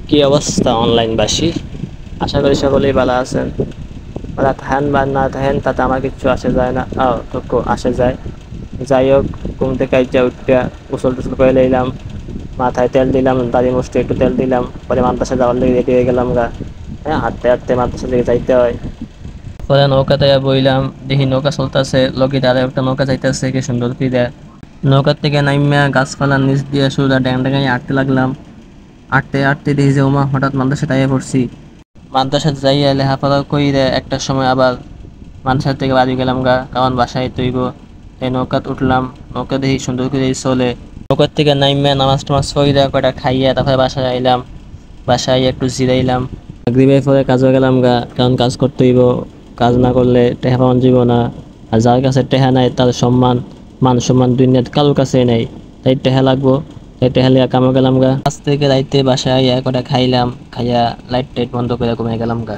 কি অবস্থা অনলাইনবাসী? আশা করি সকলেই ভালো আছেন। ওরা থাকেন বা না থাকেন তাতে আমার কিচ্ছু আসে যায় না, আসে যায়। যাই হোক, ঘুম থেকে আইটা উঠিয়া গোসল টোসল করে লইলাম, মাথায় তেল দিলাম, দাড়ি মুছতে একটু তেল দিলাম, পরে মাদ্রাসা যাওয়ার লেগে রেডি হয়ে গেলাম গা। হ্যাঁ, হাঁটতে হাঁটতে মাদ্রাসা দিকে যাইতে হয়। পরে নৌকাতে বইলাম, দেখি নৌকা চলতেছে, লগিতে আরো একটা নৌকা যাইতেছে কি সুন্দর ফিরে। নৌকার থেকে নাইমিয়া গাছপালার নিচ দিয়ে সোজা ড্যাং ড্যাঙাই হাঁটতে লাগলাম। আটতে আটতে দেখি যে ওমা হঠাৎ মাদ্রাসাতে আইয়া পড়ছি। মাদ্রাসাতে যাইয়া লেখাপড়া কইরে একটা সময় আবার মাদ্রাসা থেকে বাড়ি গেলাম গা, কারণ বাসায় তৈব। তাই নৌকাত উঠলাম, নৌকা দেখি সুন্দর করে চলে। নৌকার থেকে নাইমা নামাজ টামাজ পড়িয়া কয়টা খাইয়া তারপরে বাসায় আইলাম। বাসায় একটু জিরাইলাম। মাগরিবের পরে কাজে গেলাম গা, কারণ কাজ করতে হইব। কাজ না করলে টেহা পাওয়া যাব না। আর যার কাছে টেহা নাই তার মান সম্মান দুনিয়াত কারোর কাছে নাই। তাই টেহা লাগবো, তাই টেহা লিয়া কামে গেলাম গা। কাজ থেকে রাইতে বাসায় আইয়া কয়টা খাইলাম, খাইয়া লাইট টাইট বন্ধ করে ঘুমিয়ে গেলাম গা।